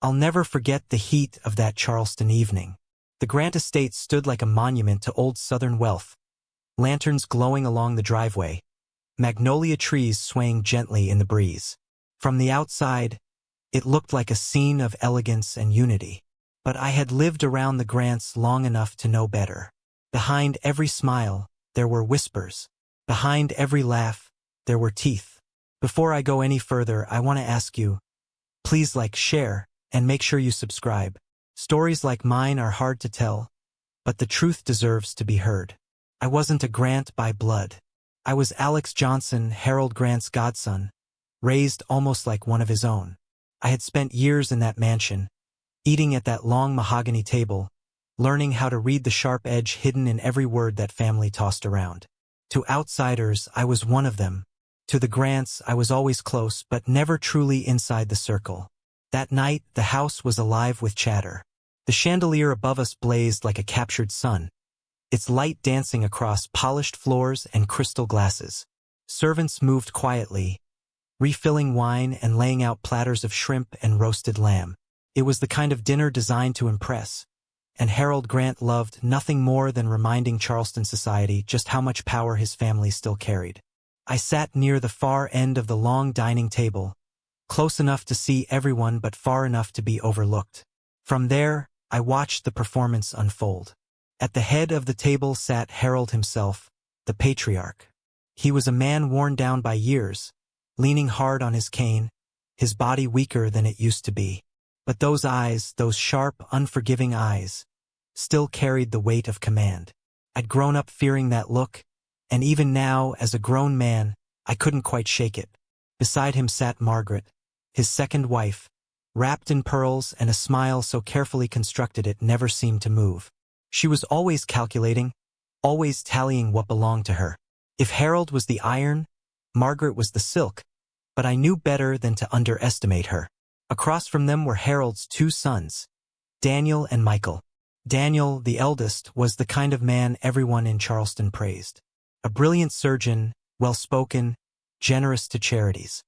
I'll never forget the heat of that Charleston evening. The Grant estate stood like a monument to old Southern wealth, lanterns glowing along the driveway, magnolia trees swaying gently in the breeze. From the outside, it looked like a scene of elegance and unity. But I had lived around the Grants long enough to know better. Behind every smile, there were whispers. Behind every laugh, there were teeth. Before I go any further, I want to ask you, please like, share, and make sure you subscribe. Stories like mine are hard to tell, but the truth deserves to be heard. I wasn't a Grant by blood. I was Alex Johnson, Harold Grant's godson, raised almost like one of his own. I had spent years in that mansion, eating at that long mahogany table, learning how to read the sharp edge hidden in every word that family tossed around. To outsiders, I was one of them. To the Grants, I was always close, but never truly inside the circle. That night, the house was alive with chatter. The chandelier above us blazed like a captured sun, its light dancing across polished floors and crystal glasses. Servants moved quietly, refilling wine and laying out platters of shrimp and roasted lamb. It was the kind of dinner designed to impress, and Harold Grant loved nothing more than reminding Charleston society just how much power his family still carried. I sat near the far end of the long dining table, close enough to see everyone but far enough to be overlooked. From there, I watched the performance unfold. At the head of the table sat Harold himself, the patriarch. He was a man worn down by years, leaning hard on his cane, his body weaker than it used to be. But those eyes, those sharp, unforgiving eyes, still carried the weight of command. I'd grown up fearing that look, and even now, as a grown man, I couldn't quite shake it. Beside him sat Margaret, his second wife, wrapped in pearls and a smile so carefully constructed it never seemed to move. She was always calculating, always tallying what belonged to her. If Harold was the iron, Margaret was the silk, but I knew better than to underestimate her. Across from them were Harold's two sons, Daniel and Michael. Daniel, the eldest, was the kind of man everyone in Charleston praised. A brilliant surgeon, well-spoken, generous to charities.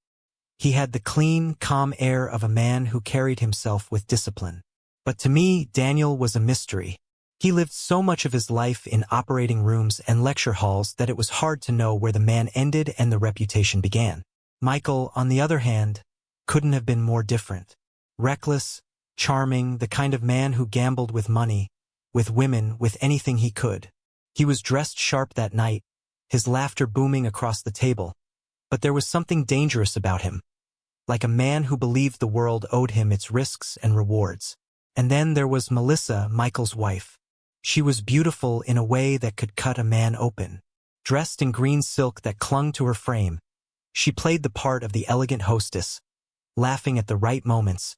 He had the clean, calm air of a man who carried himself with discipline. But to me, Daniel was a mystery. He lived so much of his life in operating rooms and lecture halls that it was hard to know where the man ended and the reputation began. Michael, on the other hand, couldn't have been more different. Reckless, charming, the kind of man who gambled with money, with women, with anything he could. He was dressed sharp that night, his laughter booming across the table. But there was something dangerous about him, like a man who believed the world owed him its risks and rewards. And then there was Melissa, Michael's wife. She was beautiful in a way that could cut a man open. Dressed in green silk that clung to her frame, she played the part of the elegant hostess, laughing at the right moments,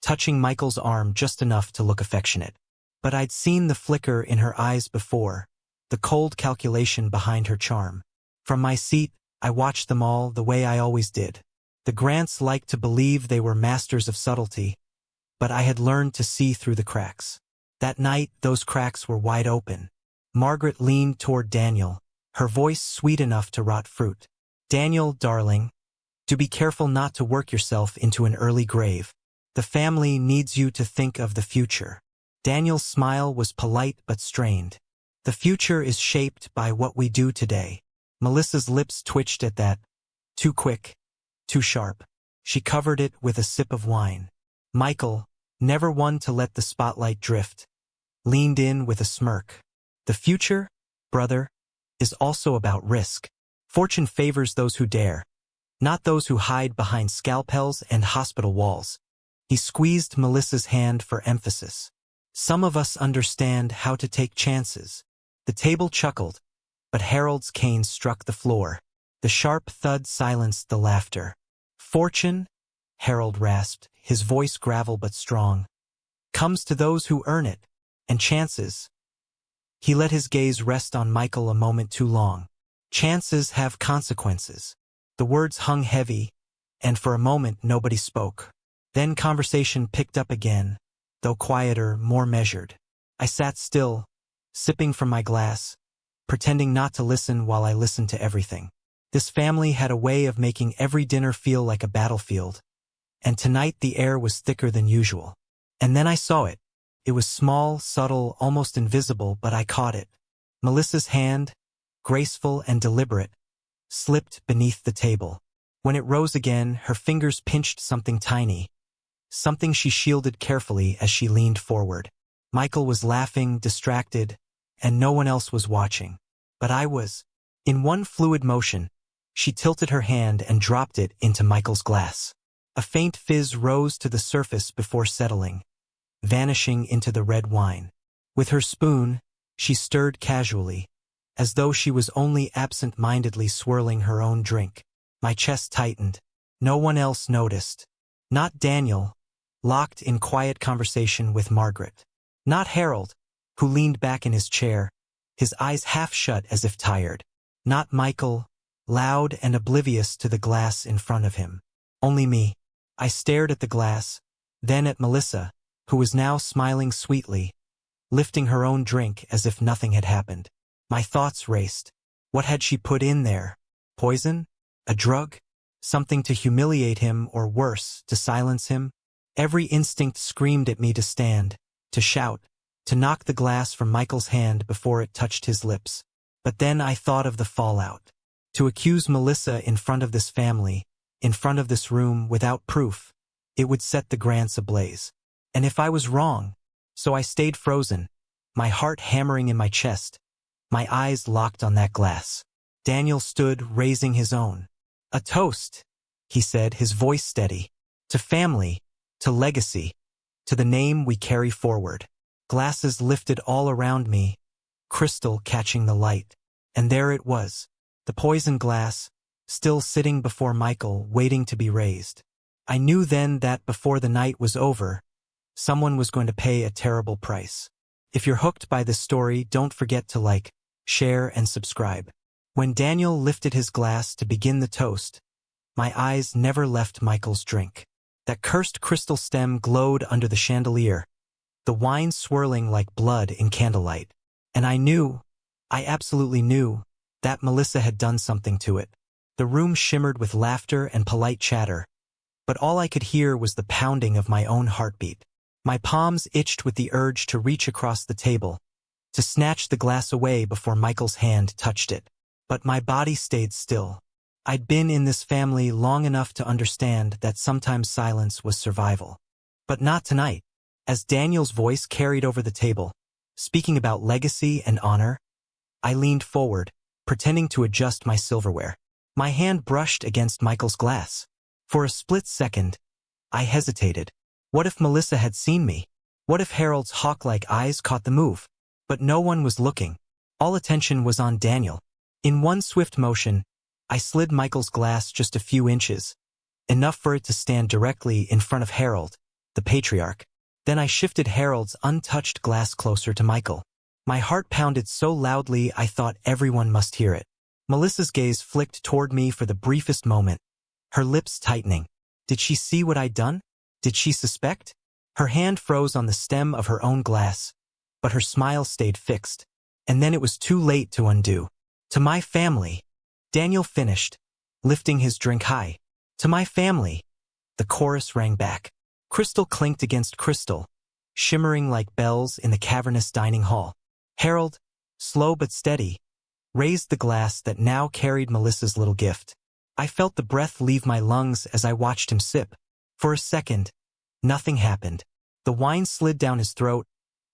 touching Michael's arm just enough to look affectionate. But I'd seen the flicker in her eyes before, the cold calculation behind her charm. From my seat, I watched them all the way I always did. The Grants liked to believe they were masters of subtlety, but I had learned to see through the cracks. That night, those cracks were wide open. Margaret leaned toward Daniel, her voice sweet enough to rot fruit. "Daniel, darling, do be careful not to work yourself into an early grave. The family needs you to think of the future." Daniel's smile was polite but strained. "The future is shaped by what we do today." Melissa's lips twitched at that. Too quick, too sharp. She covered it with a sip of wine. Michael, never one to let the spotlight drift, leaned in with a smirk. "The future, brother, is also about risk. Fortune favors those who dare, not those who hide behind scalpels and hospital walls." He squeezed Melissa's hand for emphasis. "Some of us understand how to take chances." The table chuckled, but Harold's cane struck the floor. The sharp thud silenced the laughter. "Fortune," Harold rasped, his voice gravel but strong, "comes to those who earn it, and chances." He let his gaze rest on Michael a moment too long. "Chances have consequences." The words hung heavy, and for a moment nobody spoke. Then conversation picked up again, though quieter, more measured. I sat still, sipping from my glass, pretending not to listen while I listened to everything. This family had a way of making every dinner feel like a battlefield, and tonight the air was thicker than usual. And then I saw it. It was small, subtle, almost invisible, but I caught it. Melissa's hand, graceful and deliberate, slipped beneath the table. When it rose again, her fingers pinched something tiny, something she shielded carefully as she leaned forward. Michael was laughing, distracted, and no one else was watching. But I was. In one fluid motion, she tilted her hand and dropped it into Michael's glass. A faint fizz rose to the surface before settling, vanishing into the red wine. With her spoon, she stirred casually, as though she was only absent-mindedly swirling her own drink. My chest tightened. No one else noticed. Not Daniel, locked in quiet conversation with Margaret. Not Harold, who leaned back in his chair, his eyes half shut as if tired. Not Michael, loud and oblivious to the glass in front of him. Only me. I stared at the glass, then at Melissa, who was now smiling sweetly, lifting her own drink as if nothing had happened. My thoughts raced. What had she put in there? Poison? A drug? Something to humiliate him, or worse, to silence him? Every instinct screamed at me to stand, to shout, to knock the glass from Michael's hand before it touched his lips. But then I thought of the fallout. To accuse Melissa in front of this family, in front of this room, without proof, it would set the Grants ablaze. And if I was wrong, so I stayed frozen, my heart hammering in my chest, my eyes locked on that glass. Daniel stood, raising his own. A toast, he said, his voice steady. To family, to legacy, to the name we carry forward. Glasses lifted all around me, crystal catching the light. And there it was, the poison glass, still sitting before Michael, waiting to be raised. I knew then that before the night was over, someone was going to pay a terrible price. If you're hooked by this story, don't forget to like, share, and subscribe. When Daniel lifted his glass to begin the toast, my eyes never left Michael's drink. That cursed crystal stem glowed under the chandelier, the wine swirling like blood in candlelight. And I knew, I absolutely knew, that Melissa had done something to it. The room shimmered with laughter and polite chatter, but all I could hear was the pounding of my own heartbeat. My palms itched with the urge to reach across the table, to snatch the glass away before Michael's hand touched it. But my body stayed still. I'd been in this family long enough to understand that sometimes silence was survival. But not tonight. As Daniel's voice carried over the table, speaking about legacy and honor, I leaned forward, pretending to adjust my silverware. My hand brushed against Michael's glass. For a split second, I hesitated. What if Melissa had seen me? What if Harold's hawk-like eyes caught the move? But no one was looking. All attention was on Daniel. In one swift motion, I slid Michael's glass just a few inches, enough for it to stand directly in front of Harold, the patriarch. Then I shifted Harold's untouched glass closer to Michael. My heart pounded so loudly I thought everyone must hear it. Melissa's gaze flicked toward me for the briefest moment, her lips tightening. Did she see what I'd done? Did she suspect? Her hand froze on the stem of her own glass, but her smile stayed fixed. And then it was too late to undo. To my family, Daniel finished, lifting his drink high. To my family, the chorus rang back. Crystal clinked against crystal, shimmering like bells in the cavernous dining hall. Harold, slow but steady, raised the glass that now carried Melissa's little gift. I felt the breath leave my lungs as I watched him sip. For a second, nothing happened. The wine slid down his throat,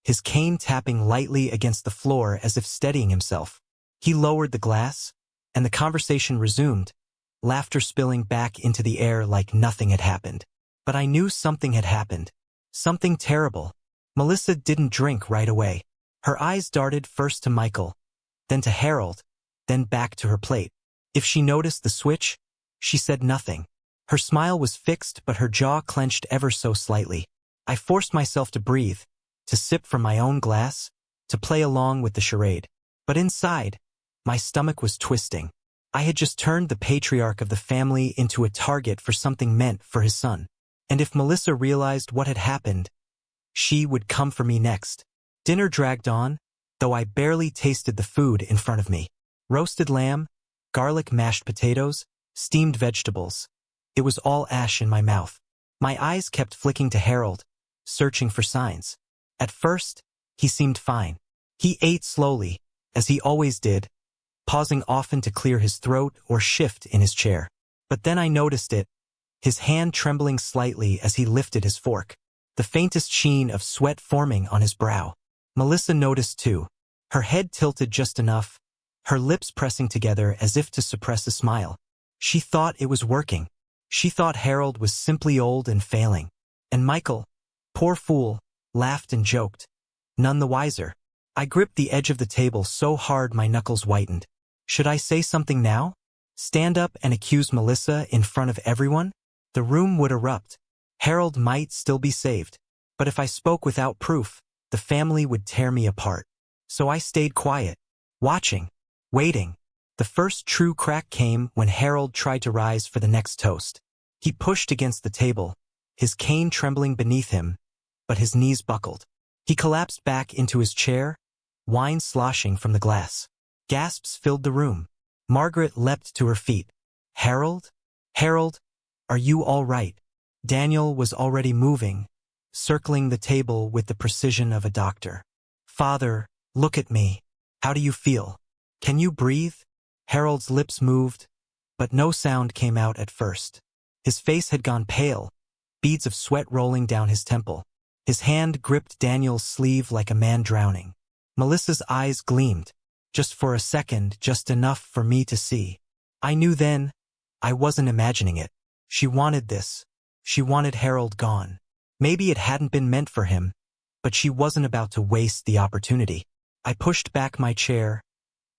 his cane tapping lightly against the floor as if steadying himself. He lowered the glass, and the conversation resumed, laughter spilling back into the air like nothing had happened. But I knew something had happened. Something terrible. Melissa didn't drink right away. Her eyes darted first to Michael, then to Harold, then back to her plate. If she noticed the switch, she said nothing. Her smile was fixed, but her jaw clenched ever so slightly. I forced myself to breathe, to sip from my own glass, to play along with the charade. But inside, my stomach was twisting. I had just turned the patriarch of the family into a target for something meant for his son. And if Melissa realized what had happened, she would come for me next. Dinner dragged on, though I barely tasted the food in front of me. Roasted lamb, garlic mashed potatoes, steamed vegetables. It was all ash in my mouth. My eyes kept flicking to Harold, searching for signs. At first, he seemed fine. He ate slowly, as he always did, pausing often to clear his throat or shift in his chair. But then I noticed it, his hand trembling slightly as he lifted his fork, the faintest sheen of sweat forming on his brow. Melissa noticed too, her head tilted just enough, her lips pressing together as if to suppress a smile. She thought it was working. She thought Harold was simply old and failing. And Michael, poor fool, laughed and joked. None the wiser. I gripped the edge of the table so hard my knuckles whitened. Should I say something now? Stand up and accuse Melissa in front of everyone? The room would erupt. Harold might still be saved. But if I spoke without proof, the family would tear me apart. So I stayed quiet, watching, waiting. The first true crack came when Harold tried to rise for the next toast. He pushed against the table, his cane trembling beneath him, but his knees buckled. He collapsed back into his chair, wine sloshing from the glass. Gasps filled the room. Margaret leapt to her feet. Harold? Harold, are you all right? Daniel was already moving, circling the table with the precision of a doctor. Father, look at me. How do you feel? Can you breathe? Harold's lips moved, but no sound came out at first. His face had gone pale, beads of sweat rolling down his temple. His hand gripped Daniel's sleeve like a man drowning. Melissa's eyes gleamed, just for a second, just enough for me to see. I knew then, I wasn't imagining it. She wanted this. She wanted Harold gone. Maybe it hadn't been meant for him, but she wasn't about to waste the opportunity. I pushed back my chair,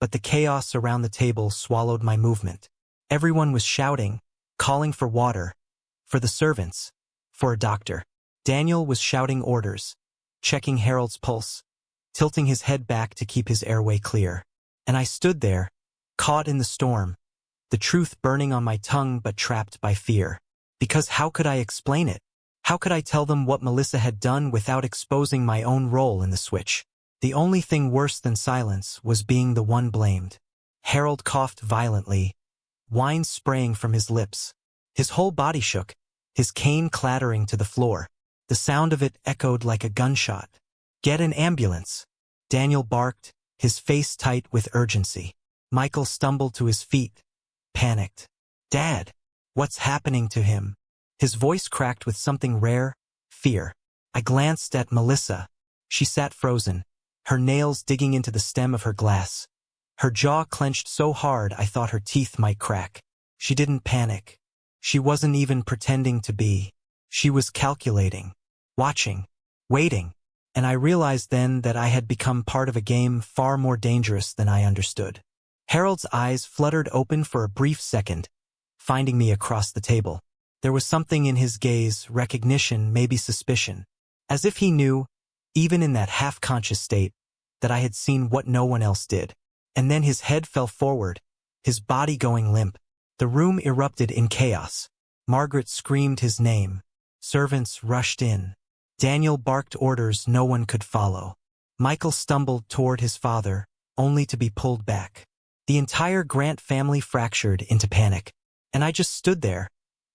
but the chaos around the table swallowed my movement. Everyone was shouting, calling for water, for the servants, for a doctor. Daniel was shouting orders, checking Harold's pulse, tilting his head back to keep his airway clear. And I stood there, caught in the storm, the truth burning on my tongue but trapped by fear. Because how could I explain it? How could I tell them what Melissa had done without exposing my own role in the switch? The only thing worse than silence was being the one blamed. Harold coughed violently, wine spraying from his lips. His whole body shook, his cane clattering to the floor. The sound of it echoed like a gunshot. Get an ambulance. Daniel barked, his face tight with urgency. Michael stumbled to his feet, panicked. Dad, what's happening to him? His voice cracked with something rare, fear. I glanced at Melissa. She sat frozen, her nails digging into the stem of her glass. Her jaw clenched so hard I thought her teeth might crack. She didn't panic. She wasn't even pretending to be. She was calculating, watching, waiting. And I realized then that I had become part of a game far more dangerous than I understood. Harold's eyes fluttered open for a brief second, finding me across the table. There was something in his gaze, recognition, maybe suspicion. As if he knew, even in that half-conscious state, that I had seen what no one else did. And then his head fell forward, his body going limp. The room erupted in chaos. Margaret screamed his name. Servants rushed in. Daniel barked orders no one could follow. Michael stumbled toward his father, only to be pulled back. The entire Grant family fractured into panic. And I just stood there,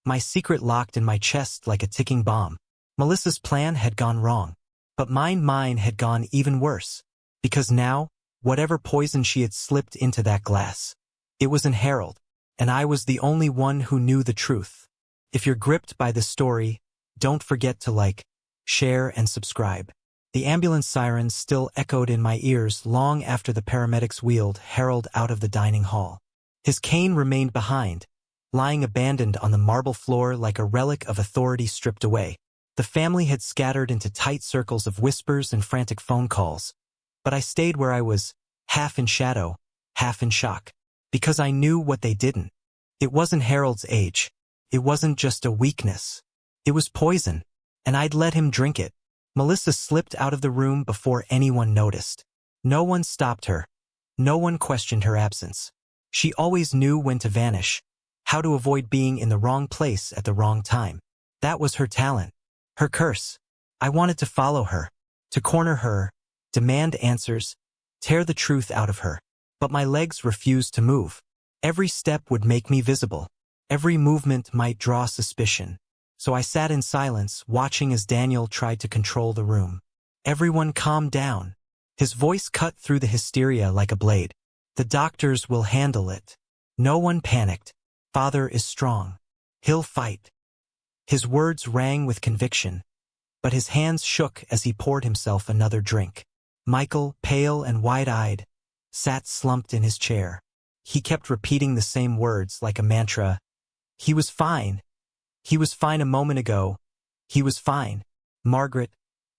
my secret locked in my chest like a ticking bomb. Melissa's plan had gone wrong. But mine had gone even worse. Because now, whatever poison she had slipped into that glass, it was in Harold, and I was the only one who knew the truth. If you're gripped by this story, don't forget to like, share, and subscribe. The ambulance sirens still echoed in my ears long after the paramedics wheeled Harold out of the dining hall. His cane remained behind, lying abandoned on the marble floor like a relic of authority stripped away. The family had scattered into tight circles of whispers and frantic phone calls, but I stayed where I was, half in shadow, half in shock, because I knew what they didn't. It wasn't Harold's age. It wasn't just a weakness. It was poison, and I'd let him drink it. Melissa slipped out of the room before anyone noticed. No one stopped her. No one questioned her absence. She always knew when to vanish, how to avoid being in the wrong place at the wrong time. That was her talent, her curse. I wanted to follow her, to corner her, demand answers, tear the truth out of her. But my legs refused to move. Every step would make me visible. Every movement might draw suspicion. So I sat in silence, watching as Daniel tried to control the room. Everyone calmed down. His voice cut through the hysteria like a blade. The doctors will handle it. No one panicked. Father is strong. He'll fight. His words rang with conviction, but his hands shook as he poured himself another drink. Michael, pale and wide-eyed, sat slumped in his chair. He kept repeating the same words like a mantra. He was fine. He was fine a moment ago. He was fine. Margaret,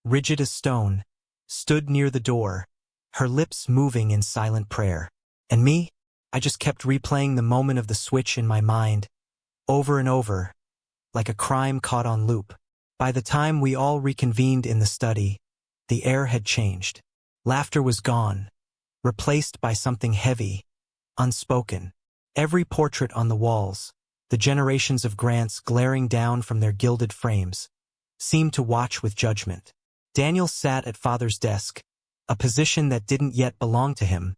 rigid as stone, stood near the door, her lips moving in silent prayer. And me? I just kept replaying the moment of the switch in my mind, over and over, like a crime caught on loop. By the time we all reconvened in the study, the air had changed. Laughter was gone, replaced by something heavy, unspoken. Every portrait on the walls, the generations of Grants glaring down from their gilded frames, seemed to watch with judgment. Daniel sat at Father's desk, a position that didn't yet belong to him,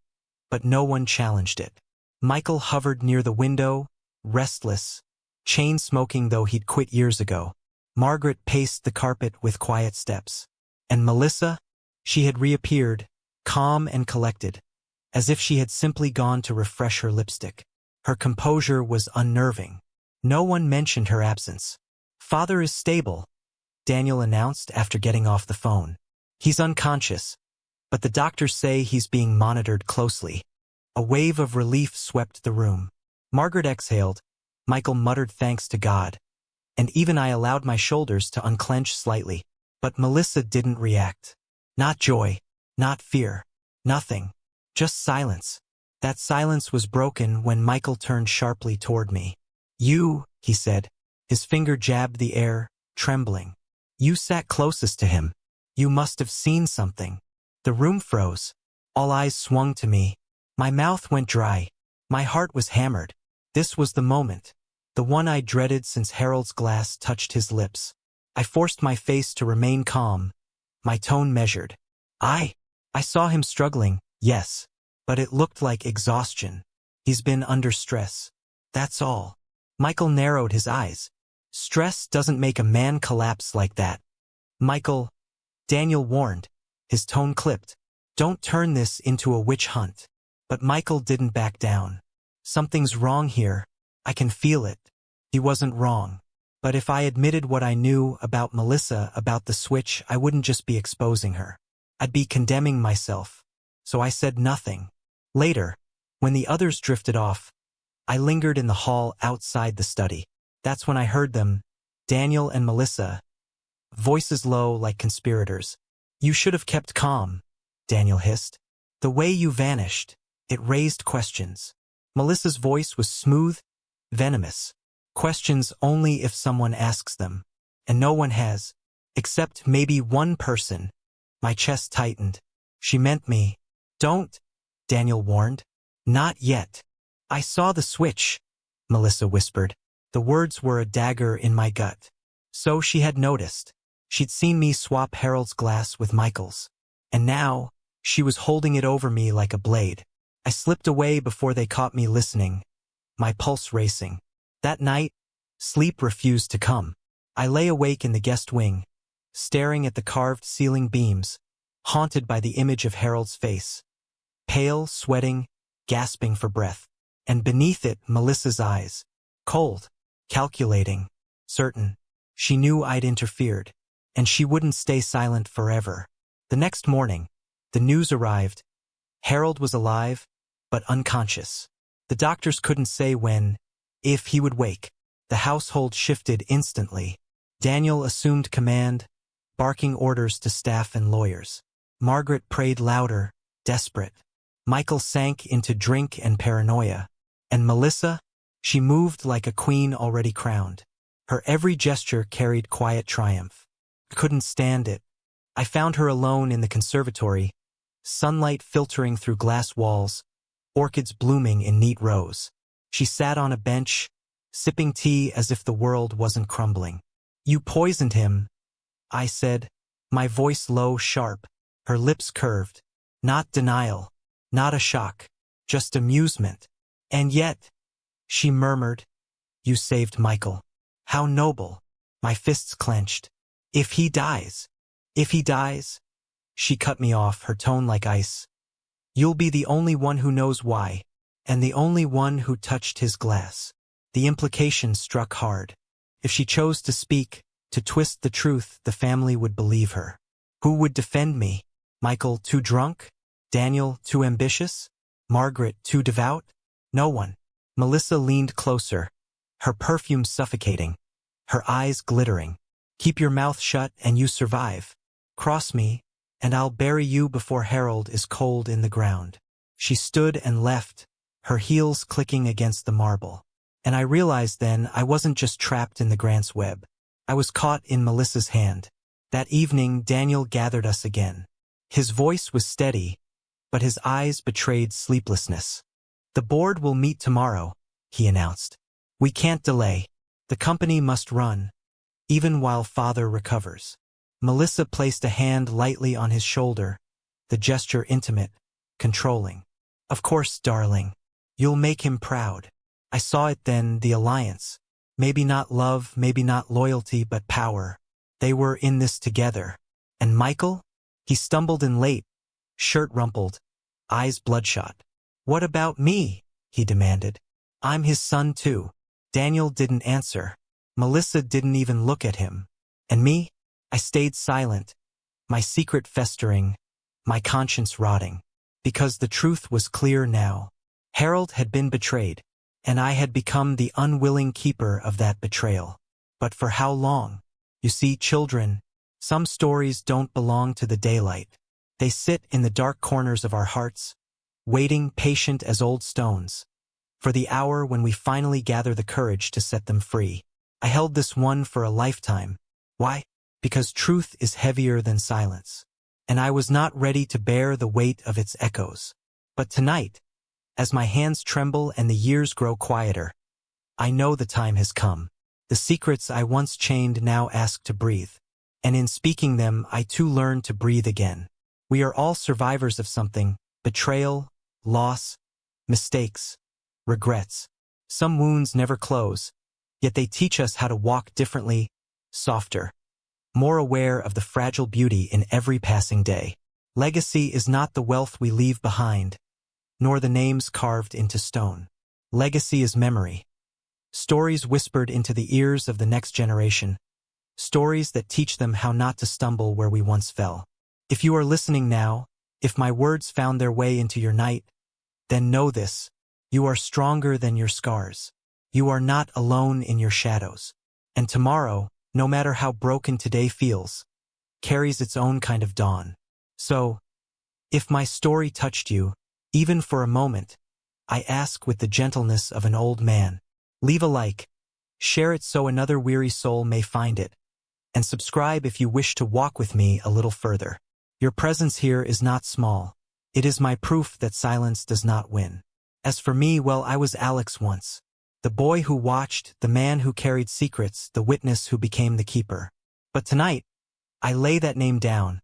but no one challenged it. Michael hovered near the window, restless, chain-smoking though he'd quit years ago. Margaret paced the carpet with quiet steps. And Melissa? She had reappeared, calm and collected, as if she had simply gone to refresh her lipstick. Her composure was unnerving. No one mentioned her absence. Father is stable, Daniel announced after getting off the phone. He's unconscious, but the doctors say he's being monitored closely. A wave of relief swept the room. Margaret exhaled. Michael muttered thanks to God, and even I allowed my shoulders to unclench slightly. But Melissa didn't react. Not joy, not fear, nothing. Just silence. That silence was broken when Michael turned sharply toward me. You, he said. His finger jabbed the air, trembling. You sat closest to him. You must have seen something. The room froze. All eyes swung to me. My mouth went dry. My heart was hammered. This was the moment. The one I dreaded since Harold's glass touched his lips. I forced my face to remain calm, my tone measured. I saw him struggling, yes, but it looked like exhaustion. He's been under stress. That's all. Michael narrowed his eyes. Stress doesn't make a man collapse like that. Michael, Daniel warned, his tone clipped. Don't turn this into a witch hunt. But Michael didn't back down. Something's wrong here. I can feel it. He wasn't wrong. But if I admitted what I knew about Melissa, about the switch, I wouldn't just be exposing her. I'd be condemning myself. So I said nothing. Later, when the others drifted off, I lingered in the hall outside the study. That's when I heard them, Daniel and Melissa, voices low like conspirators. You should have kept calm, Daniel hissed. The way you vanished, it raised questions. Melissa's voice was smooth, venomous. Questions only if someone asks them. And no one has. Except maybe one person. My chest tightened. She meant me. Don't, Daniel warned. Not yet. I saw the switch, Melissa whispered. The words were a dagger in my gut. So she had noticed. She'd seen me swap Harold's glass with Michael's. And now, she was holding it over me like a blade. I slipped away before they caught me listening, my pulse racing. That night, sleep refused to come. I lay awake in the guest wing, staring at the carved ceiling beams, haunted by the image of Harold's face. Pale, sweating, gasping for breath. And beneath it, Melissa's eyes. Cold, calculating, certain. She knew I'd interfered, and she wouldn't stay silent forever. The next morning, the news arrived. Harold was alive, but unconscious. The doctors couldn't say when, if he would wake. The household shifted instantly. Daniel assumed command, barking orders to staff and lawyers. Margaret prayed louder, desperate. Michael sank into drink and paranoia. And Melissa? She moved like a queen already crowned. Her every gesture carried quiet triumph. I couldn't stand it. I found her alone in the conservatory, sunlight filtering through glass walls, orchids blooming in neat rows. She sat on a bench, sipping tea as if the world wasn't crumbling. You poisoned him, I said, my voice low, sharp, her lips curved. Not denial, not a shock, just amusement. And yet, she murmured, you saved Michael. How noble. My fists clenched. If he dies. If he dies. She cut me off, her tone like ice. You'll be the only one who knows why, and the only one who touched his glass. The implication struck hard. If she chose to speak, to twist the truth, the family would believe her. Who would defend me? Michael, too drunk? Daniel, too ambitious? Margaret, too devout? No one. Melissa leaned closer, her perfume suffocating, her eyes glittering. Keep your mouth shut and you survive. Cross me, and I'll bury you before Harold is cold in the ground. She stood and left, her heels clicking against the marble. And I realized then I wasn't just trapped in the Grant's web. I was caught in Melissa's hand. That evening, Daniel gathered us again. His voice was steady, but his eyes betrayed sleeplessness. The board will meet tomorrow, he announced. We can't delay. The company must run, even while father recovers. Melissa placed a hand lightly on his shoulder, the gesture intimate, controlling. Of course, darling. You'll make him proud. I saw it then, the alliance. Maybe not love, maybe not loyalty, but power. They were in this together. And Michael? He stumbled in late, shirt rumpled, eyes bloodshot. What about me? He demanded. I'm his son too. Daniel didn't answer. Melissa didn't even look at him. And me? I stayed silent, my secret festering, my conscience rotting. Because the truth was clear now. Harold had been betrayed, and I had become the unwilling keeper of that betrayal. But for how long? You see, children, some stories don't belong to the daylight. They sit in the dark corners of our hearts, waiting patient as old stones, for the hour when we finally gather the courage to set them free. I held this one for a lifetime. Why? Because truth is heavier than silence, and I was not ready to bear the weight of its echoes. But tonight, as my hands tremble and the years grow quieter, I know the time has come. The secrets I once chained now ask to breathe, and in speaking them I too learn to breathe again. We are all survivors of something: betrayal, loss, mistakes, regrets. Some wounds never close, yet they teach us how to walk differently, softer, more aware of the fragile beauty in every passing day. Legacy is not the wealth we leave behind, nor the names carved into stone. Legacy is memory. Stories whispered into the ears of the next generation. Stories that teach them how not to stumble where we once fell. If you are listening now, if my words found their way into your night, then know this: you are stronger than your scars. You are not alone in your shadows. And tomorrow, no matter how broken today feels, carries its own kind of dawn. So, if my story touched you, even for a moment, I ask with the gentleness of an old man, leave a like, share it so another weary soul may find it, and subscribe if you wish to walk with me a little further. Your presence here is not small. It is my proof that silence does not win. As for me, well, I was Alex once. The boy who watched, the man who carried secrets, the witness who became the keeper. But tonight, I lay that name down,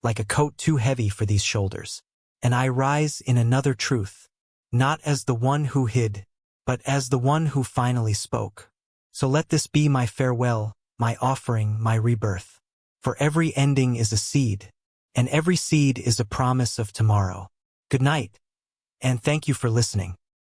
like a coat too heavy for these shoulders. And I rise in another truth, not as the one who hid, but as the one who finally spoke. So let this be my farewell, my offering, my rebirth. For every ending is a seed, and every seed is a promise of tomorrow. Good night, and thank you for listening.